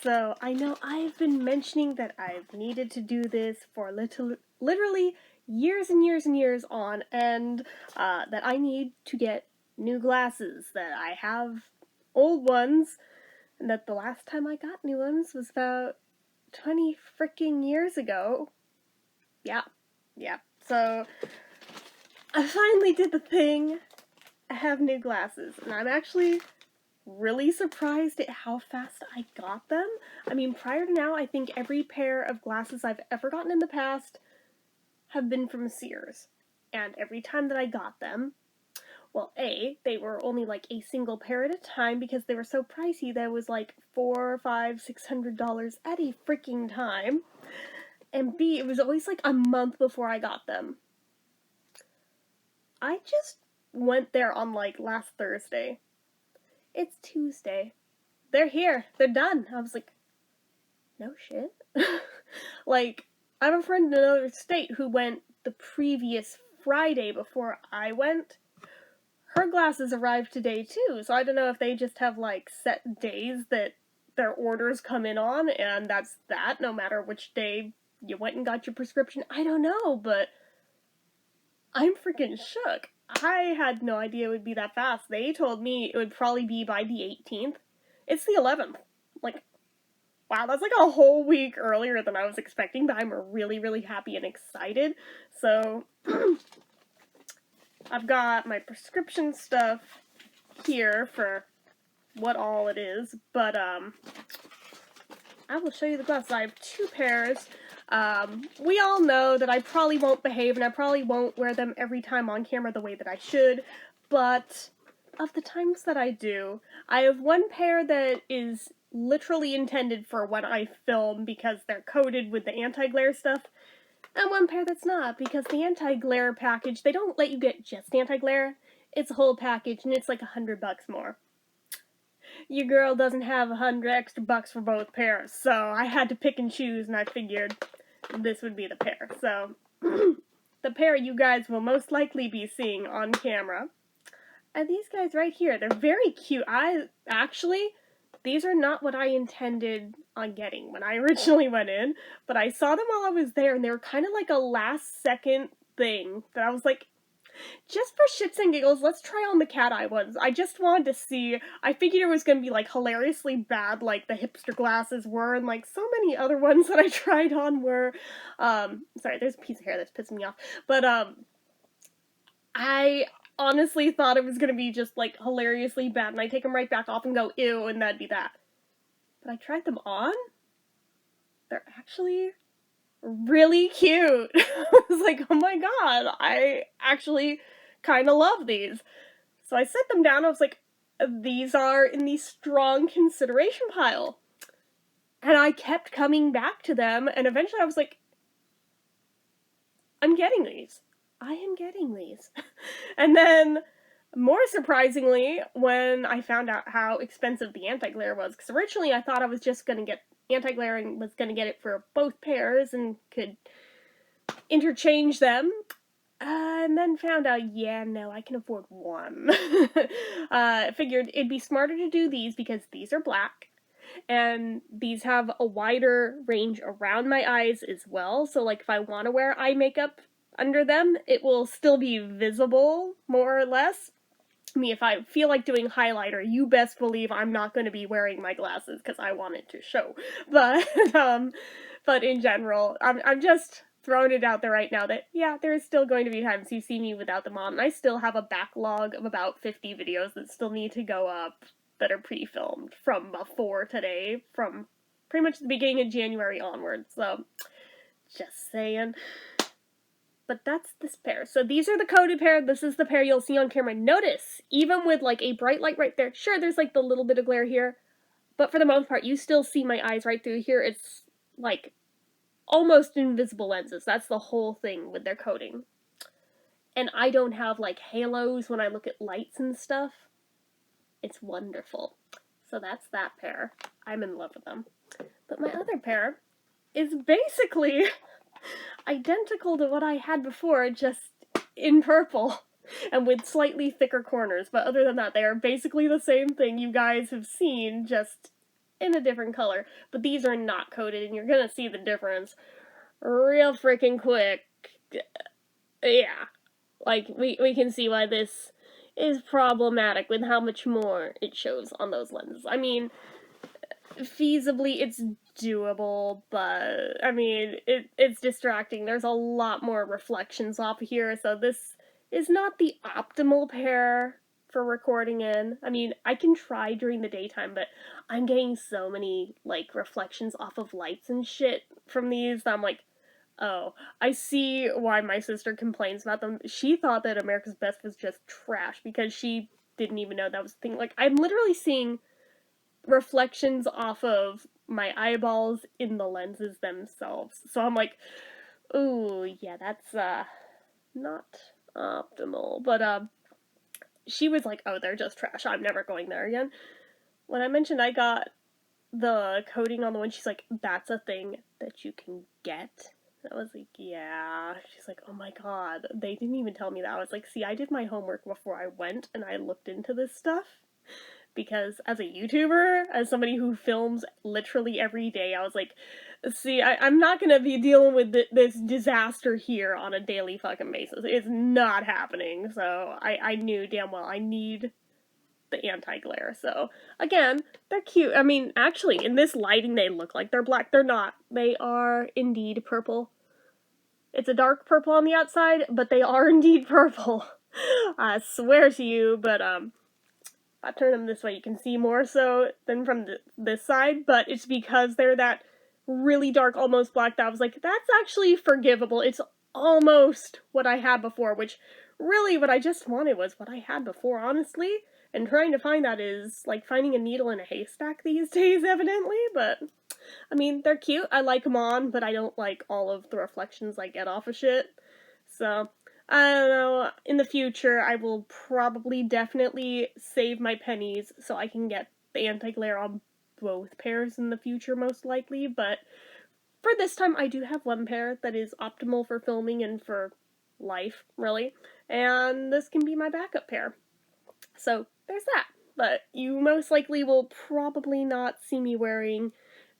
So I know I've been mentioning that I've needed to do this for literally years and years and years on, and that I need to get new glasses, that I have old ones, and that the last time I got new ones was about 20 freaking years ago. Yeah. So I finally did the thing. I have new glasses, and I'm actually really surprised at how fast I got them. I mean, prior to now, I think every pair of glasses I've ever gotten in the past have been from Sears. And every time that I got them, well, A, they were only like a single pair at a time because they were so pricey that it was like $400, $500, $600 at a freaking time. And B, it was always like a month before I got them. I just went there on like last Thursday. It's Tuesday. They're here. They're done. I was like, no shit. Like, I have a friend in another state who went the previous Friday before I went. Her glasses arrived today too, so I don't know if they just have like set days that their orders come in on, and that's that, no matter which day you went and got your prescription. I don't know, but I'm freaking shook. I had no idea it would be that fast. They told me it would probably be by the 18th. It's the 11th. Like, wow, that's like a whole week earlier than I was expecting, but I'm really, really happy and excited. So, I've got my prescription stuff here for what all it is, but, I will show you the glasses. I have two pairs. We all know that I probably won't behave and I probably won't wear them every time on camera the way that I should, but of the times that I do, I have one pair that is literally intended for when I film because they're coated with the anti-glare stuff, and one pair that's not because the anti-glare package, they don't let you get just anti-glare. It's a whole package and it's like $100 more. Your girl doesn't have $100 extra for both pairs, so I had to pick and choose, and I figured this would be the pair. So, the pair you guys will most likely be seeing on camera are these guys right here. They're very cute. These are not what I intended on getting when I originally went in, but I saw them while I was there, and they were kind of like a last-second thing that I was like, just for shits and giggles, let's try on the cat eye ones. I just wanted to see. I figured it was going to be like hilariously bad like the hipster glasses were, and like so many other ones that I tried on were, sorry, there's a piece of hair that's pissing me off, but I honestly thought it was going to be just like hilariously bad, and I take them right back off and go, ew, and that'd be that. But I tried them on. They're actually really cute. I was like, oh my god, I actually kind of love these. So I set them down, I was like, these are in the strong consideration pile. And I kept coming back to them, and eventually I was like, I'm getting these. I am getting these. And then, more surprisingly, when I found out how expensive the anti-glare was, because originally I thought I was just going to get anti-glare and was going to get it for both pairs and could interchange them, and then found out, yeah, no, I can afford one. Figured it'd be smarter to do these because these are black, and these have a wider range around my eyes as well, so like if I want to wear eye makeup under them, it will still be visible, more or less. I mean, if I feel like doing highlighter, you best believe I'm not going to be wearing my glasses because I want it to show. But in general, I'm just throwing it out there right now that, yeah, there is still going to be times you see me without them on, and I still have a backlog of about 50 videos that still need to go up that are pre-filmed from before today, from pretty much the beginning of January onwards, so just saying. But that's this pair. So these are the coated pair. This is the pair you'll see on camera. Notice, even with like a bright light right there, sure, there's like the little bit of glare here, but for the most part, you still see my eyes right through here. It's like almost invisible lenses. That's the whole thing with their coating. And I don't have like halos when I look at lights and stuff. It's wonderful. So that's that pair. I'm in love with them. But my other pair is basically identical to what I had before, just in purple and with slightly thicker corners, but other than that, they are basically the same thing you guys have seen, just in a different color, but these are not coated, and you're gonna see the difference real freaking quick. Yeah, like, we can see why this is problematic with how much more it shows on those lenses. I mean, feasibly, it's doable, but, I mean, it's distracting. There's a lot more reflections off of here, so this is not the optimal pair for recording in. I mean, I can try during the daytime, but I'm getting so many, like, reflections off of lights and shit from these that I'm like, oh, I see why my sister complains about them. She thought that America's Best was just trash because she didn't even know that was a thing. Like, I'm literally seeing reflections off of my eyeballs in the lenses themselves. So I'm like, ooh, yeah, that's, not optimal. But, she was like, oh, they're just trash. I'm never going there again. When I mentioned I got the coating on the one, she's like, that's a thing that you can get. I was like, yeah. She's like, oh my god, they didn't even tell me that. I was like, see, I did my homework before I went, and I looked into this stuff. Because as a YouTuber, as somebody who films literally every day, I was like, see, I'm not gonna be dealing with this disaster here on a daily fucking basis. It's not happening. So I knew damn well I need the anti-glare. So again, they're cute. I mean, actually, in this lighting, they look like they're black. They're not. They are indeed purple. It's a dark purple on the outside, but they are indeed purple. I swear to you, but, I turn them this way, you can see more so than from this side, but it's because they're that really dark, almost black, that I was like, that's actually forgivable. It's almost what I had before, which really what I just wanted was what I had before, honestly. And trying to find that is like finding a needle in a haystack these days, evidently, but I mean, they're cute. I like them on, but I don't like all of the reflections I get off of shit. So, I don't know, in the future, I will probably definitely save my pennies so I can get the anti-glare on both pairs in the future, most likely, but for this time, I do have one pair that is optimal for filming and for life, really, and this can be my backup pair. So, there's that, but you most likely will probably not see me wearing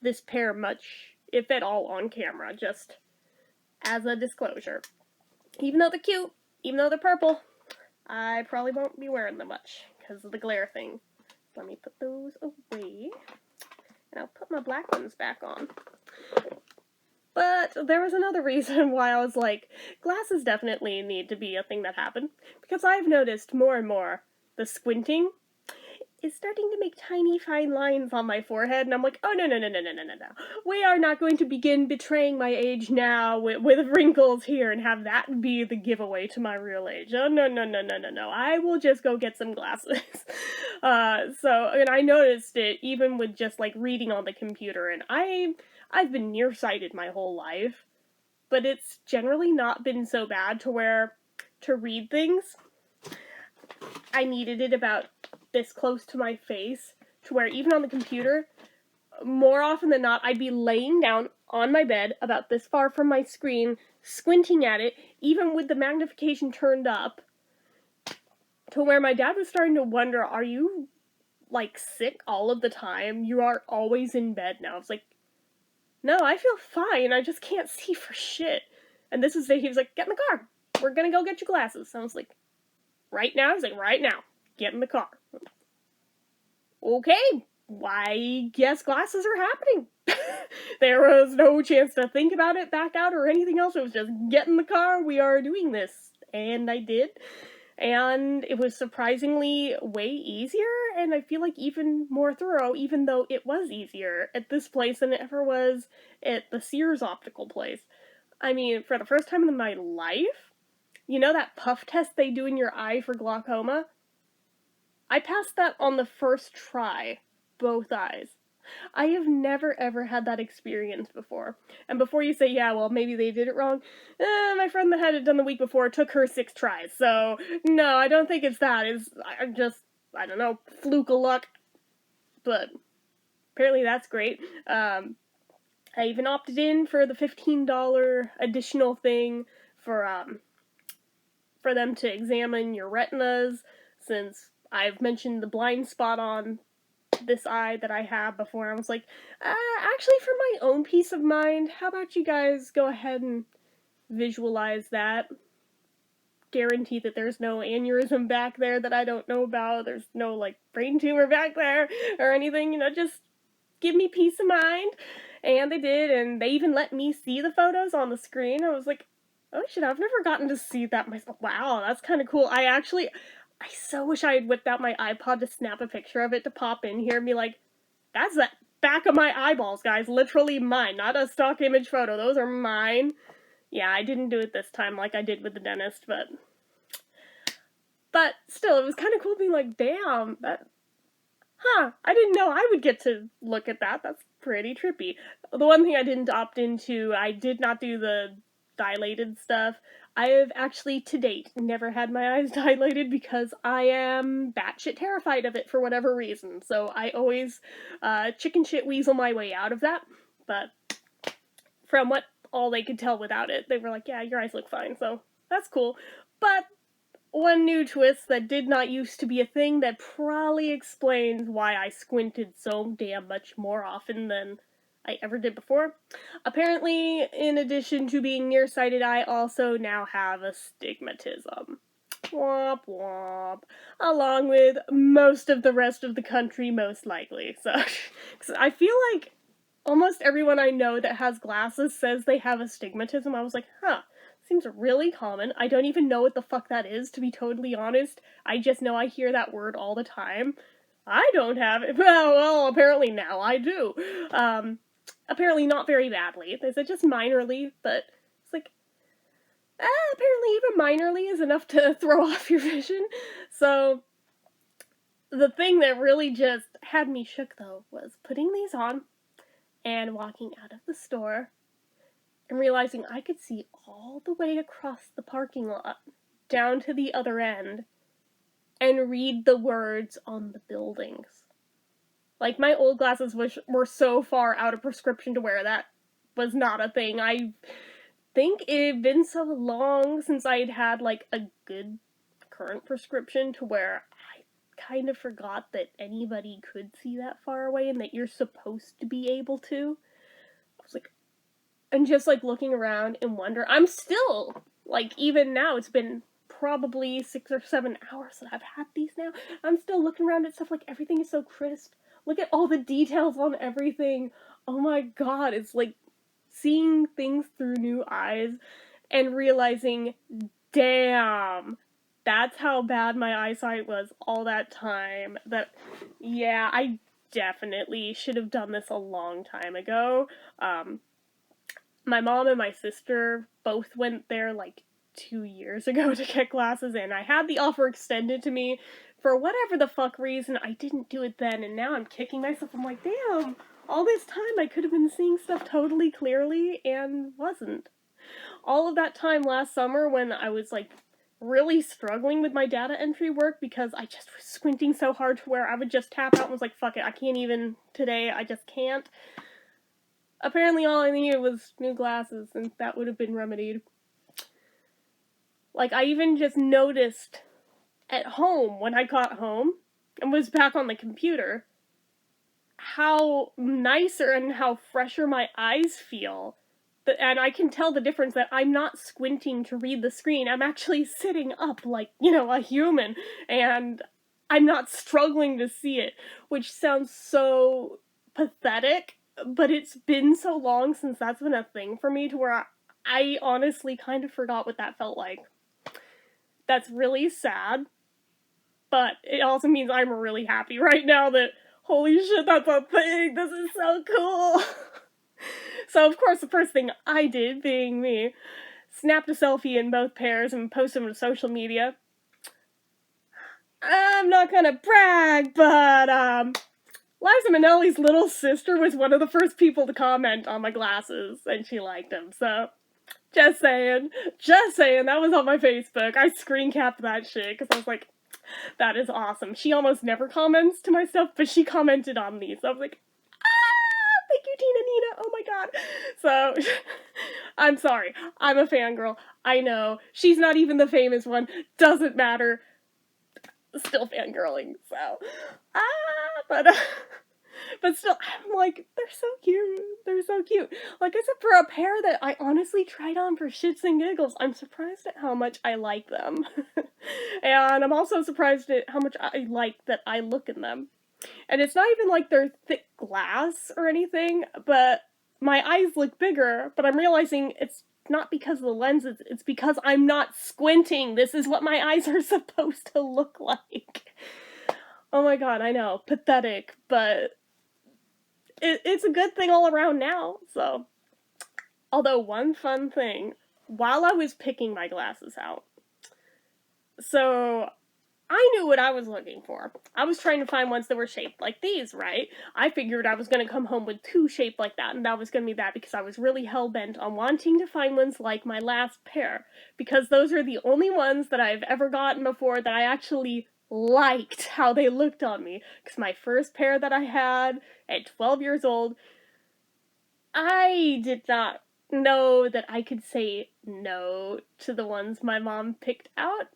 this pair much, if at all, on camera, just as a disclosure. Even though they're cute, even though they're purple, I probably won't be wearing them much because of the glare thing. Let me put those away, and I'll put my black ones back on. But there was another reason why I was like, glasses definitely need to be a thing that happened, because I've noticed more and more the squinting is starting to make tiny fine lines on my forehead, and I'm like, oh, no. We are not going to begin betraying my age now with wrinkles here and have that be the giveaway to my real age. Oh, no. I will just go get some glasses. And I noticed it even with just, like, reading on the computer, and I've been nearsighted my whole life, but it's generally not been so bad to where, to read things, I needed it about this close to my face, to where even on the computer, more often than not, I'd be laying down on my bed about this far from my screen, squinting at it, even with the magnification turned up, to where my dad was starting to wonder, are you, like, sick all of the time? You are always in bed now. I was like, no, I feel fine, I just can't see for shit. And this was the day he was like, get in the car, we're gonna go get your glasses. So I was like, right now? He's like, right now, get in the car. Okay, I guess glasses are happening. There was no chance to think about it, back out, or anything else. It was just, get in the car, we are doing this. And I did. And it was surprisingly way easier, and I feel like even more thorough, even though it was easier at this place than it ever was at the Sears optical place. I mean, for the first time in my life, you know that puff test they do in your eye for glaucoma? I passed that on the first try, both eyes. I have never ever had that experience before. And before you say, yeah, well, maybe they did it wrong, my friend that had it done the week before took her 6 tries, so no, I don't think it's that. It's just, I don't know, fluke of luck, but apparently that's great. I even opted in for the $15 additional thing for them to examine your retinas, since I've mentioned the blind spot on this eye that I have before. I was like, actually, for my own peace of mind, how about you guys go ahead and visualize that? Guarantee that there's no aneurysm back there that I don't know about. There's no, like, brain tumor back there or anything. You know, just give me peace of mind. And they did, and they even let me see the photos on the screen. I was like, oh shit, I've never gotten to see that myself. Wow, that's kind of cool. I so wish I had whipped out my iPod to snap a picture of it to pop in here and be like, that's the back of my eyeballs, guys. Literally mine, not a stock image photo. Those are mine. Yeah, I didn't do it this time like I did with the dentist, but still, it was kind of cool being like, damn, I didn't know I would get to look at that. That's pretty trippy. The one thing I didn't opt into, I did not do the dilated stuff. I have actually, to date, never had my eyes dilated because I am batshit terrified of it for whatever reason. So I always chicken shit weasel my way out of that. But from what all they could tell without it, they were like, yeah, your eyes look fine. So that's cool. But one new twist that did not used to be a thing that probably explains why I squinted so damn much more often than I ever did before. Apparently, in addition to being nearsighted, I also now have astigmatism. Womp womp. Along with most of the rest of the country, most likely. So, cause I feel like almost everyone I know that has glasses says they have astigmatism. I was like, seems really common. I don't even know what the fuck that is, to be totally honest. I just know I hear that word all the time. I don't have it. Well, apparently now I do. Apparently not very badly. They said just minorly, but it's like, apparently even minorly is enough to throw off your vision. So, the thing that really just had me shook, though, was putting these on and walking out of the store and realizing I could see all the way across the parking lot, down to the other end, and read the words on the buildings. Like, my old glasses were so far out of prescription to wear that was not a thing. I think it had been so long since I'd had, like, a good current prescription to where I kind of forgot that anybody could see that far away and that you're supposed to be able to. I was like, and just, like, looking around and wonder, I'm still, like, even now, it's been probably 6 or 7 hours that I've had these now, I'm still looking around at stuff like, everything is so crisp. Look at all the details on everything. Oh my god, it's like seeing things through new eyes and realizing, damn, that's how bad my eyesight was all that time. That, yeah, I definitely should have done this a long time ago. My mom and my sister both went there like 2 years ago to get glasses, and I had the offer extended to me. For whatever the fuck reason, I didn't do it then, and now I'm kicking myself. I'm like, damn, all this time I could have been seeing stuff totally clearly and wasn't. All of that time last summer when I was like really struggling with my data entry work because I just was squinting so hard to where I would just tap out and was like, fuck it, I can't even today, I just can't. Apparently all I needed was new glasses, and that would have been remedied. Like, I even just noticed at home, when I got home and was back on the computer, how nicer and how fresher my eyes feel. And I can tell the difference that I'm not squinting to read the screen. I'm actually sitting up like, a human, and I'm not struggling to see it, which sounds so pathetic, but it's been so long since that's been a thing for me to where I honestly kind of forgot what that felt like. That's really sad, but it also means I'm really happy right now that, holy shit, that's a thing! This is so cool! So, of course, the first thing I did, being me, snapped a selfie in both pairs and posted them to social media. I'm not gonna brag, but, Liza Minnelli's little sister was one of the first people to comment on my glasses, and she liked them, so just saying, that was on my Facebook. I screen capped that shit, because I was like, that is awesome. She almost never comments to my stuff, but she commented on these, so I was like, thank you, Tina Nina, oh my god. So, I'm sorry, I'm a fangirl, I know, she's not even the famous one, doesn't matter, still fangirling, so, But, but still, I'm like, they're so cute. They're so cute. Like I said, for a pair that I honestly tried on for shits and giggles, I'm surprised at how much I like them. And I'm also surprised at how much I like that I look in them. And it's not even like they're thick glass or anything, but my eyes look bigger, but I'm realizing it's not because of the lenses, it's because I'm not squinting. This is what my eyes are supposed to look like. Oh my god, I know. Pathetic, but it's a good thing all around now, so. Although, one fun thing, while I was picking my glasses out, so I knew what I was looking for. I was trying to find ones that were shaped like these, right? I figured I was going to come home with two shaped like that, and that was going to be that because I was really hell-bent on wanting to find ones like my last pair, because those are the only ones that I've ever gotten before that I actually liked how they looked on me. Because my first pair that I had at 12 years old, I did not know that I could say no to the ones my mom picked out.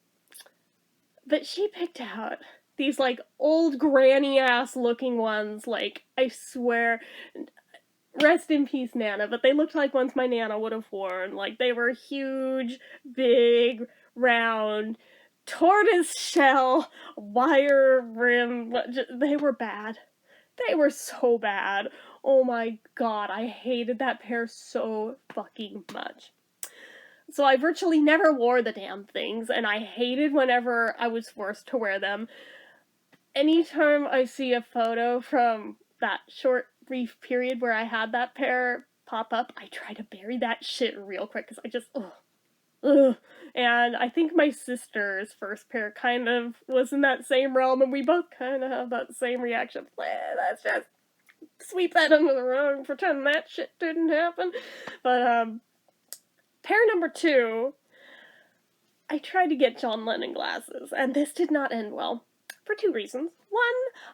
But she picked out these, like, old granny-ass looking ones, like, I swear, rest in peace, Nana, but they looked like ones my Nana would have worn. Like, they were huge, big, round, tortoise-shell, wire rim, they were bad. They were so bad. Oh my god, I hated that pair so fucking much. So I virtually never wore the damn things, and I hated whenever I was forced to wear them. Anytime I see a photo from that short, brief period where I had that pair pop up, I try to bury that shit real quick, because I just, ugh. And I think my sister's first pair kind of was in that same realm, and we both kind of have that same reaction. Let's just sweep that under the rug, pretend that shit didn't happen. But, pair number 2, I tried to get John Lennon glasses, and this did not end well, for 2 reasons. One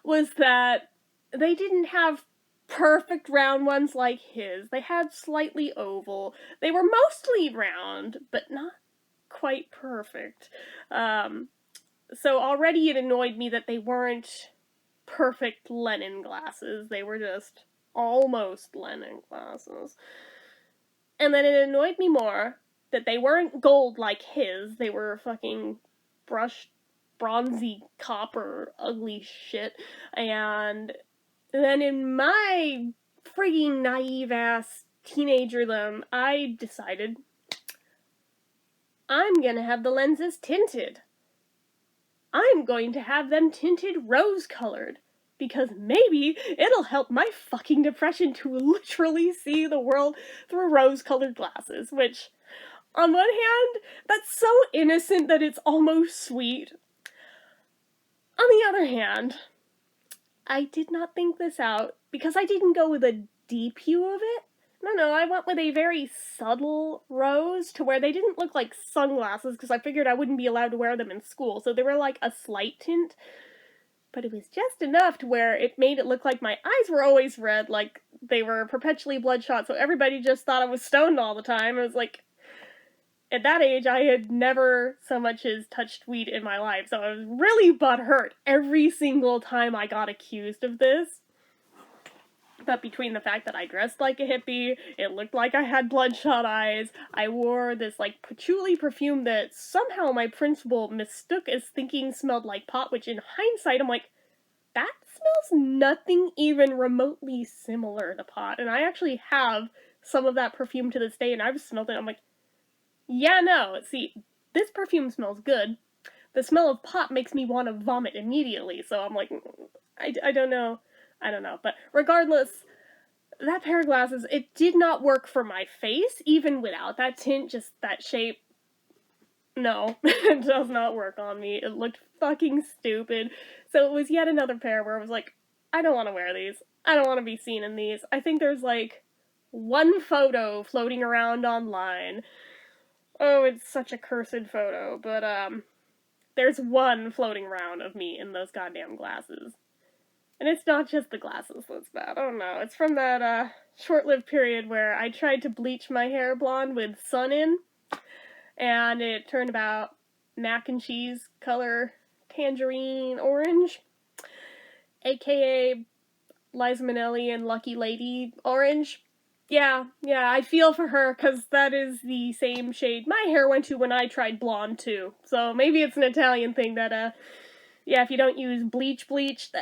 was that they didn't have perfect round ones like his. They had slightly oval. They were mostly round, but not quite perfect. So already it annoyed me that they weren't perfect Lennon glasses. They were just almost Lennon glasses. And then it annoyed me more that they weren't gold like his. They were fucking brushed, bronzy, copper, ugly shit. And then in my frigging naive-ass teenagerdom, I decided I'm gonna have the lenses tinted. I'm going to have them tinted rose-colored. Because maybe it'll help my fucking depression to literally see the world through rose-colored glasses, which, on one hand, that's so innocent that it's almost sweet. On the other hand, I did not think this out, because I didn't go with a deep hue of it. No, I went with a very subtle rose, to where they didn't look like sunglasses, because I figured I wouldn't be allowed to wear them in school, so they were like a slight tint. But it was just enough to where it made it look like my eyes were always red, like they were perpetually bloodshot, so everybody just thought I was stoned all the time. It was like, at that age, I had never so much as touched weed in my life, so I was really butthurt every single time I got accused of this. But between the fact that I dressed like a hippie, it looked like I had bloodshot eyes, I wore this, like, patchouli perfume that somehow my principal mistook as thinking smelled like pot, which in hindsight, I'm like, that smells nothing even remotely similar to pot. And I actually have some of that perfume to this day, and I've smelled it, I'm like, yeah, no, see, this perfume smells good. The smell of pot makes me want to vomit immediately, so I'm like, I don't know. I don't know, but regardless, that pair of glasses, it did not work for my face, even without that tint, just that shape. No, it does not work on me. It looked fucking stupid. So it was yet another pair where I was like, I don't want to wear these. I don't want to be seen in these. I think there's like one photo floating around online. Oh, it's such a cursed photo, but there's one floating around of me in those goddamn glasses. And it's not just the glasses that's bad. Oh no, it's from that short-lived period where I tried to bleach my hair blonde with sun in, and it turned about mac and cheese color tangerine orange. aka Liza Minnelli and Lucky Lady orange. Yeah, I feel for her, because that is the same shade my hair went to when I tried blonde, too. So maybe it's an Italian thing that, yeah, if you don't use bleach,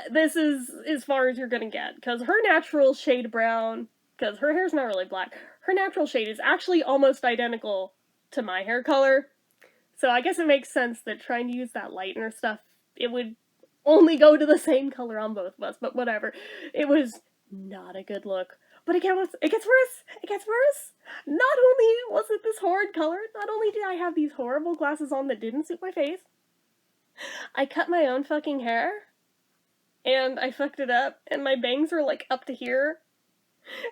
this is as far as you're gonna get. Because her natural shade brown, because her hair's not really black, her natural shade is actually almost identical to my hair color. So I guess it makes sense that trying to use that lightener stuff, it would only go to the same color on both of us, but whatever. It was not a good look. But it gets worse. It gets worse. Not only was it this horrid color, not only did I have these horrible glasses on that didn't suit my face, I cut my own fucking hair, and I fucked it up, and my bangs were like up to here.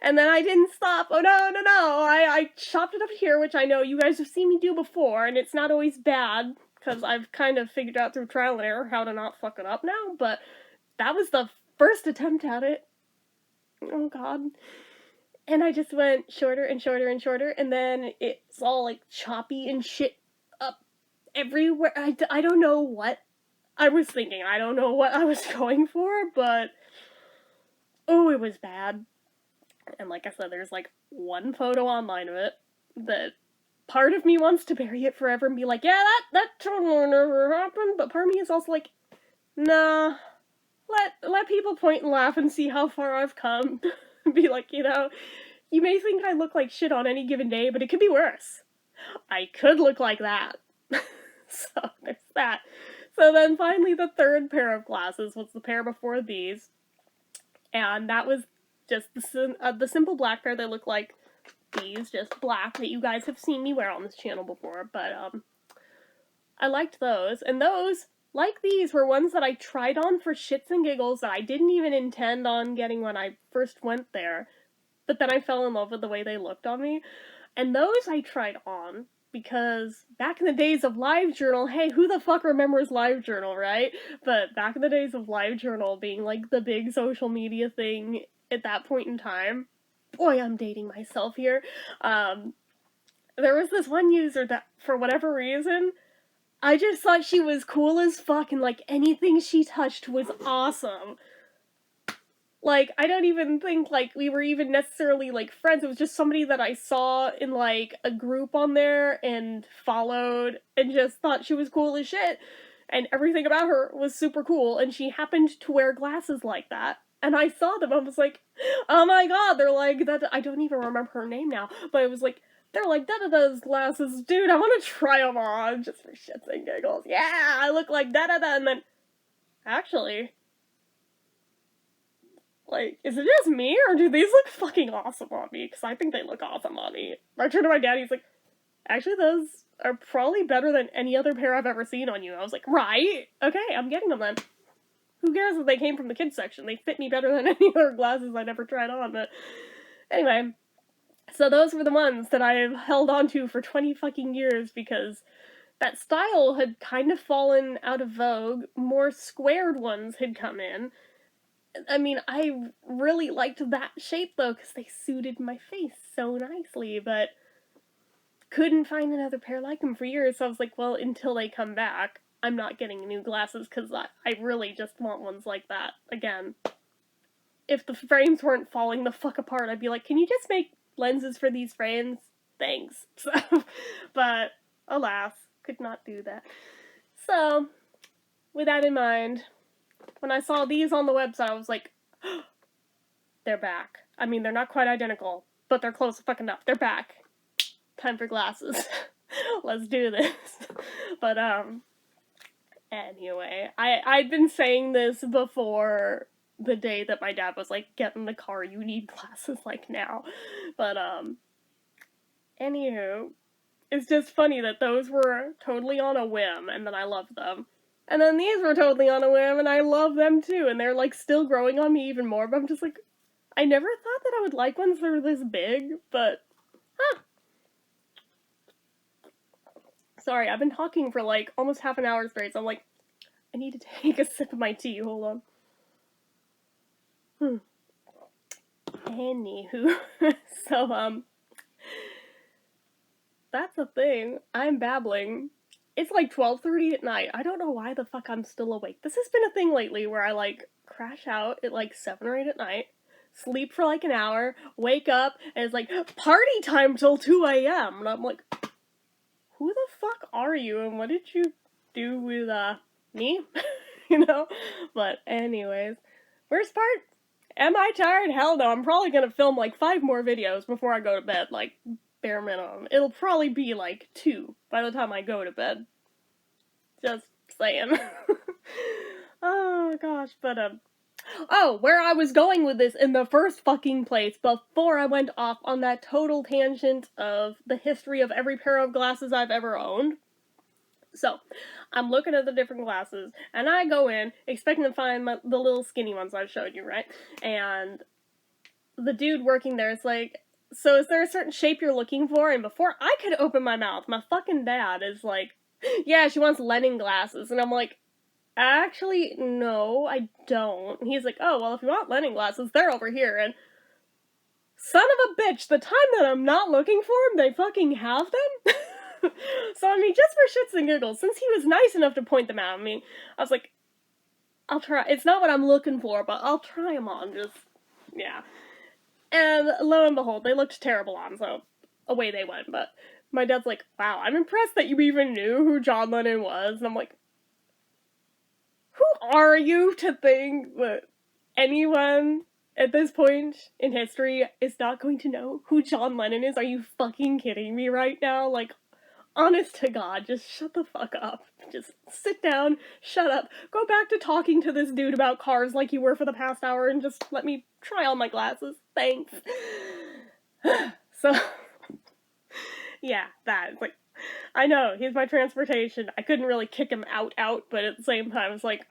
And then I didn't stop. Oh no. I chopped it up here, which I know you guys have seen me do before, and it's not always bad, because I've kind of figured out through trial and error how to not fuck it up now, but that was the first attempt at it. Oh god. And I just went shorter and shorter and shorter, and then it's all like choppy and shit up everywhere. I don't know what I was thinking. I don't know what I was going for, but oh, it was bad. And like I said, there's like one photo online of it that part of me wants to bury it forever and be like, yeah, that totally never happened, but part of me is also like, nah, let people point and laugh and see how far I've come. Be like, you know, you may think I look like shit on any given day, but it could be worse. I could look like that. So there's that. So then finally the third pair of glasses was the pair before these, and that was just the simple black pair that look like these, just black, that you guys have seen me wear on this channel before, but I liked those, and those, like these, were ones that I tried on for shits and giggles that I didn't even intend on getting when I first went there, but then I fell in love with the way they looked on me, and those I tried on because back in the days of LiveJournal, hey, who the fuck remembers LiveJournal, right? But back in the days of LiveJournal being like the big social media thing at that point in time, boy, I'm dating myself here, there was this one user that, for whatever reason, I just thought she was cool as fuck, and like anything she touched was awesome. Like, I don't even think, like, we were even necessarily, like, friends. It was just somebody that I saw in, like, a group on there and followed and just thought she was cool as shit. And everything about her was super cool, and she happened to wear glasses like that. And I saw them, I was like, oh my god, they're like, that, I don't even remember her name now, but it was like, they're like da-da-da's glasses, dude, I want to try them on, just for shits and giggles. Yeah, I look like da-da-da, and then, actually, like, is it just me, or do these look fucking awesome on me? Because I think they look awesome on me. I turned to my dad, he's like, actually, those are probably better than any other pair I've ever seen on you. I was like, right? Okay, I'm getting them then. Who cares if they came from the kids section? They fit me better than any other glasses I'd ever tried on, but anyway. So those were the ones that I've held on to for 20 fucking years, because that style had kind of fallen out of vogue. More squared ones had come in. I mean, I really liked that shape, though, because they suited my face so nicely, but couldn't find another pair like them for years, so I was like, well, until they come back, I'm not getting new glasses, because I really just want ones like that. Again, if the frames weren't falling the fuck apart, I'd be like, can you just make lenses for these frames? Thanks. So, but, alas, could not do that. So, with that in mind, when I saw these on the website, I was like, oh, they're back. I mean, they're not quite identical, but they're close fucking enough. They're back. Time for glasses. Let's do this. But, anyway, I'd been saying this before the day that my dad was like, get in the car, you need glasses, like, now. But, anywho, it's just funny that those were totally on a whim, and then I loved them. And then these were totally on a whim, and I love them too, and they're, like, still growing on me even more, but I'm just like, I never thought that I would like ones that were this big, but, huh. Sorry, I've been talking for, like, almost half an hour straight, so I'm like, I need to take a sip of my tea, hold on. Anywho, so, that's the thing, I'm babbling. It's like 12:30 at night. I don't know why the fuck I'm still awake. This has been a thing lately where I, like, crash out at like 7 or 8 at night, sleep for like an hour, wake up, and it's like, party time till 2 a.m. And I'm like, who the fuck are you, and what did you do with, me? You know? But anyways, worst part, am I tired? Hell no, I'm probably gonna film like 5 more videos before I go to bed, like, bare minimum. It'll probably be like 2 by the time I go to bed. Just saying. Oh gosh, but oh, where I was going with this in the first fucking place before I went off on that total tangent of the history of every pair of glasses I've ever owned. So, I'm looking at the different glasses, and I go in expecting to find the little skinny ones I showed you, right? And the dude working there is like, so is there a certain shape you're looking for? And before I could open my mouth, my fucking dad is like, yeah, she wants Lennon glasses. And I'm like, actually, no, I don't. And he's like, oh, well, if you want Lennon glasses, they're over here. And son of a bitch, the time that I'm not looking for them, they fucking have them? So, I mean, just for shits and giggles, since he was nice enough to point them out, I mean, I was like, I'll try. It's not what I'm looking for, but I'll try them on, just, yeah. And lo and behold, they looked terrible on, so away they went. But my dad's like, wow, I'm impressed that you even knew who John Lennon was. And I'm like, who are you to think that anyone at this point in history is not going to know who John Lennon is? Are you fucking kidding me right now? Like, honest to God, just shut the fuck up. Just sit down, shut up, go back to talking to this dude about cars like you were for the past hour, and just let me try on my glasses. Thanks. So, yeah, that. Like, I know, he's my transportation. I couldn't really kick him out, but at the same time, it's like,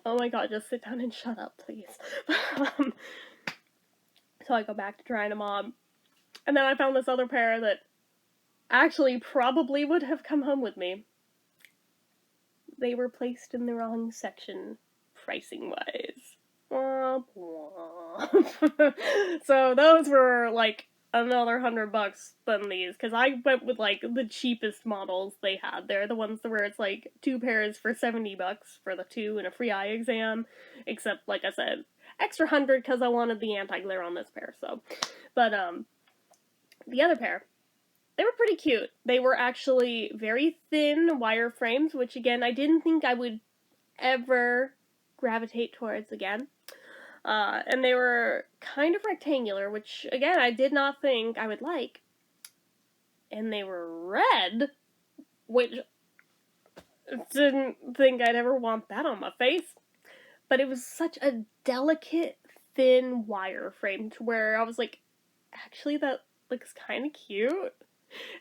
oh my god, just sit down and shut up, please. So I go back to trying them on. And then I found this other pair that actually probably would have come home with me. They were placed in the wrong section, pricing-wise. So those were, like, another $100 than these, because I went with, like, the cheapest models they had there, the ones where it's, like, 2 pairs for $70 for the 2 and a free eye exam, except, like I said, extra 100 because I wanted the anti-glare on this pair, so. But, the other pair, they were pretty cute. They were actually very thin wire frames, which, again, I didn't think I would ever gravitate towards again. And they were kind of rectangular, which, again, I did not think I would like. And they were red, which didn't think I'd ever want that on my face. But it was such a delicate, thin wire frame to where I was like, actually, that looks kind of cute.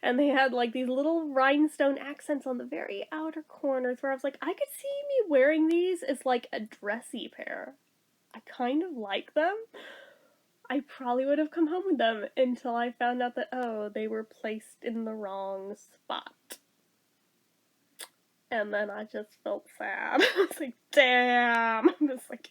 And they had, like, these little rhinestone accents on the very outer corners where I was like, I could see me wearing these as, like, a dressy pair. I kind of like them. I probably would have come home with them until I found out that, oh, they were placed in the wrong spot. And then I just felt sad. I was like, damn. I'm just like,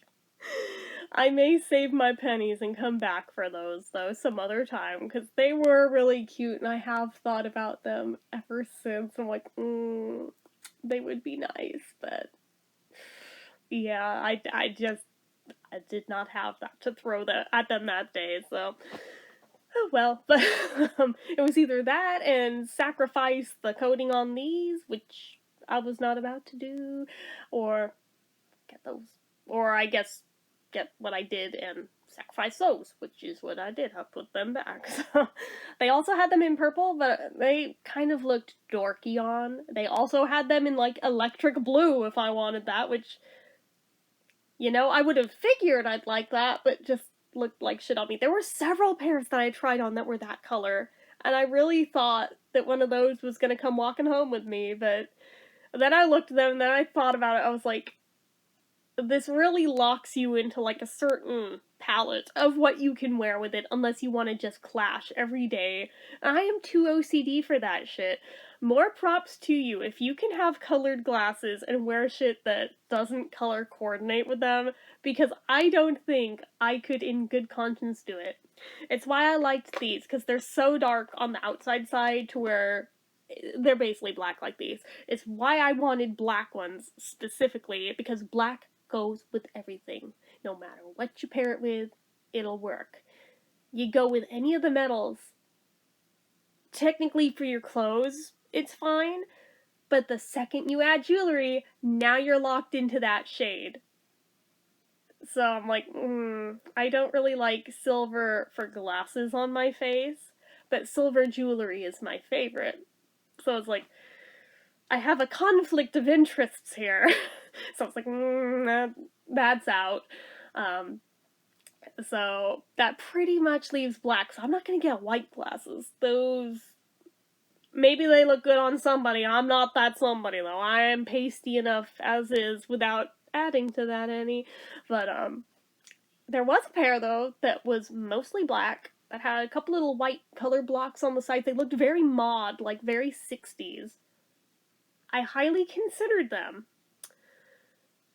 I may save my pennies and come back for those, though, some other time, because they were really cute, and I have thought about them ever since. I'm like, they would be nice, but yeah, I did not have that to throw at them that day, so oh well. But it was either that and sacrifice the coating on these, which I was not about to do, or get those, or I guess get what I did and sacrifice those, which is what I did. I put them back. So they also had them in purple, but they kind of looked dorky on. They also had them in, like, electric blue if I wanted that, which, you know, I would have figured I'd like that, but just looked like shit on me. There were several pairs that I tried on that were that color, and I really thought that one of those was gonna come walking home with me, but then I looked at them, and then I thought about it, I was like, this really locks you into, like, a certain palette of what you can wear with it, unless you want to just clash every day. And I am too OCD for that shit. More props to you if you can have colored glasses and wear shit that doesn't color coordinate with them, because I don't think I could in good conscience do it. It's why I liked these, because they're so dark on the outside side to where they're basically black like these. It's why I wanted black ones specifically, because black goes with everything. no matter what you pair it with, it'll work. You go with any of the metals, technically for your clothes, it's fine, but the second you add jewelry, now you're locked into that shade. So I'm like, I don't really like silver for glasses on my face, but silver jewelry is my favorite. So it's like, I have a conflict of interests here. So it's like, that's out. So that pretty much leaves black. So I'm not gonna get white glasses. Those, maybe they look good on somebody. I'm not that somebody though. I am pasty enough as is without adding to that any. But there was a pair though that was mostly black that had a couple little white color blocks on the sides. They looked very mod, like very 60s. I highly considered them.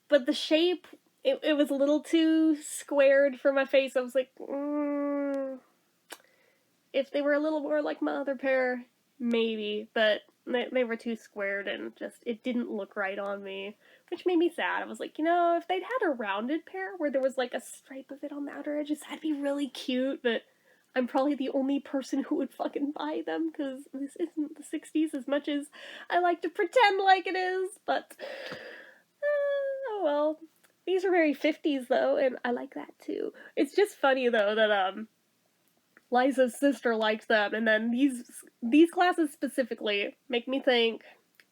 But the shape, it was a little too squared for my face. I was like, if they were a little more like my other pair, maybe. But they were too squared and just, it didn't look right on me. Which made me sad. I was like, if they'd had a rounded pair where there was like a stripe of it on the outer edges, that'd be really cute. But I'm probably the only person who would fucking buy them because this isn't the 60s as much as I like to pretend like it is. But, oh well. These are very 50s though, and I like that too. It's just funny though that, Liza's sister liked them, and then these glasses specifically make me think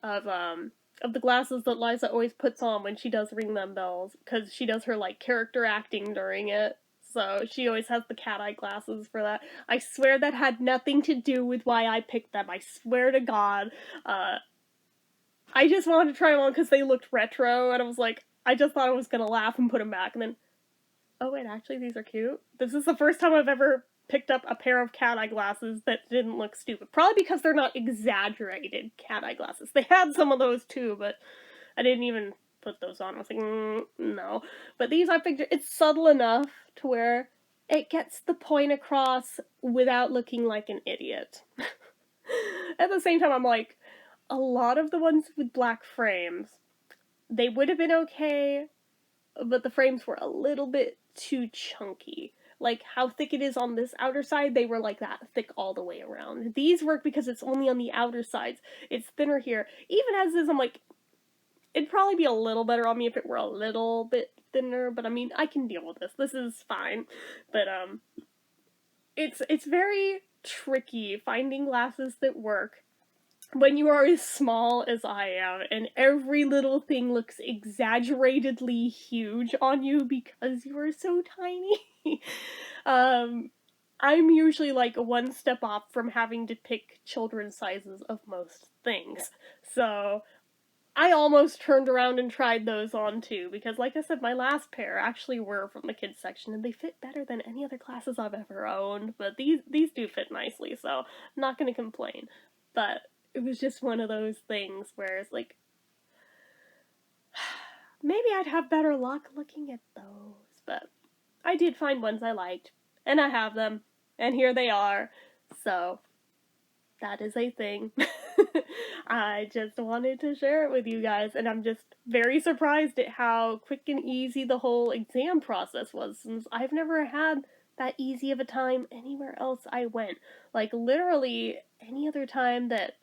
of the glasses that Liza always puts on when she does Ring Them Bells, because she does her like character acting during it. So she always has the cat eye glasses for that. I swear that had nothing to do with why I picked them. I swear to God. I just wanted to try them on because they looked retro, and I was like, I just thought I was gonna laugh and put them back, and then, oh wait, actually these are cute. This is the first time I've ever picked up a pair of cat eye glasses that didn't look stupid. Probably because they're not exaggerated cat eye glasses. They had some of those too, but I didn't even put those on. I was like, no. But these, I figured, it's subtle enough to where it gets the point across without looking like an idiot. At the same time, I'm like, a lot of the ones with black frames, they would have been okay, but the frames were a little bit too chunky. Like, how thick it is on this outer side, they were like that thick all the way around. These work because it's only on the outer sides. It's thinner here. Even as is, I'm like, it'd probably be a little better on me if it were a little bit thinner, but I mean, I can deal with this. This is fine. But, it's very tricky finding glasses that work when you are as small as I am, and every little thing looks exaggeratedly huge on you because you are so tiny. I'm usually like one step off from having to pick children's sizes of most things. So I almost turned around and tried those on too, because like I said, my last pair actually were from the kids section, and they fit better than any other glasses I've ever owned, but these do fit nicely, so I'm not gonna complain. But it was just one of those things where it's like, maybe I'd have better luck looking at those, but I did find ones I liked, and I have them, and here they are, so that is a thing. I just wanted to share it with you guys, and I'm just very surprised at how quick and easy the whole exam process was, since I've never had that easy of a time anywhere else I went. Like, literally, any other time that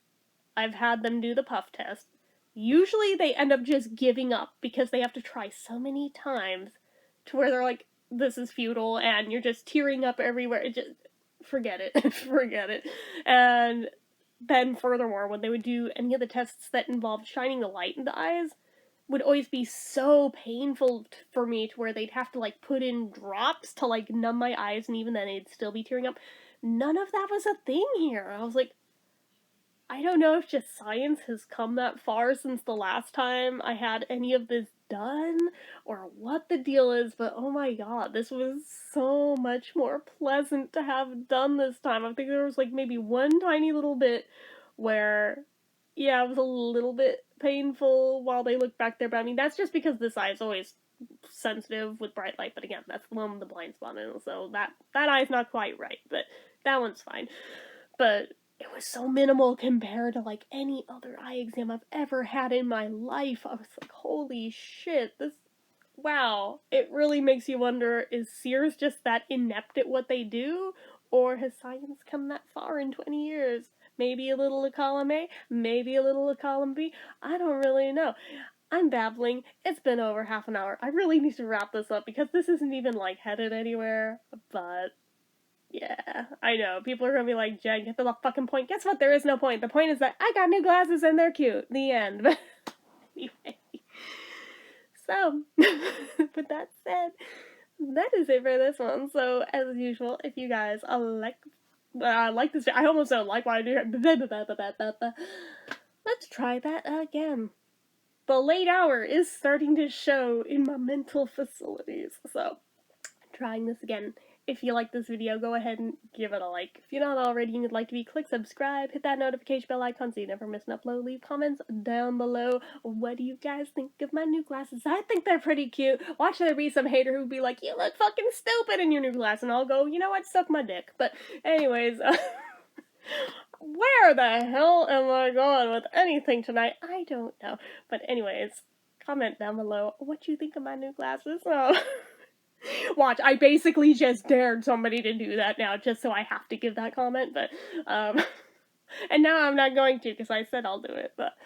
I've had them do the puff test, usually they end up just giving up because they have to try so many times to where they're like, this is futile, and you're just tearing up everywhere. It just, forget it. Forget it. And then furthermore, when they would do any of the tests that involved shining the light in the eyes, would always be so painful for me to where they'd have to like put in drops to like numb my eyes, and even then they'd still be tearing up. None of that was a thing here. I was like, I don't know if just science has come that far since the last time I had any of this done, or what the deal is, but oh my god, this was so much more pleasant to have done this time. I think there was like maybe one tiny little bit where, yeah, it was a little bit painful while they looked back there, but I mean, that's just because this eye is always sensitive with bright light, but again, that's the one with the blind spot in it, so that eye's not quite right, but that one's fine. But it was so minimal compared to like any other eye exam I've ever had in my life. I was like, holy shit, this wow, it really makes you wonder, is Sears just that inept at what they do? Or has science come that far in 20 years? Maybe a little of column A, maybe a little of column B. I don't really know. I'm babbling. It's been over half an hour. I really need to wrap this up because this isn't even, like, headed anywhere. But, yeah, I know. People are gonna be like, Jen, get to the fucking point. Guess what? There is no point. The point is that I got new glasses and they're cute. The end. But anyway. So, with that said, that is it for this one. So, as usual, if you guys like this, I almost don't like what I do here. Let's try that again. The late hour is starting to show in my mental facilities. So, trying this again. If you like this video, go ahead and give it a like. If you're not already and you'd like to be, click subscribe, hit that notification bell icon so you never miss an upload. Leave comments down below. What do you guys think of my new glasses? I think they're pretty cute. Watch there be some hater who'd be like, you look fucking stupid in your new glasses, and I'll go, you know what, suck my dick. But anyways, where the hell am I going with anything tonight? I don't know. But anyways, comment down below what you think of my new glasses. Oh. Watch, I basically just dared somebody to do that now, just so I have to give that comment, but, and now I'm not going to, because I said I'll do it, but,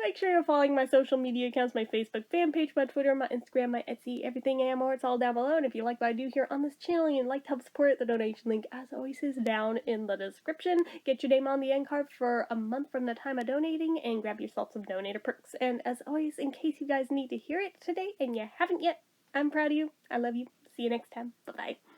make sure you're following my social media accounts, my Facebook fan page, my Twitter, my Instagram, my Etsy, everything and more, it's all down below, and if you like what I do here on this channel and you'd like to help support it, the donation link, as always, is down in the description. Get your name on the end card for a month from the time of donating, and grab yourself some donator perks, and as always, in case you guys need to hear it today, and you haven't yet, I'm proud of you. I love you. See you next time. Bye-bye.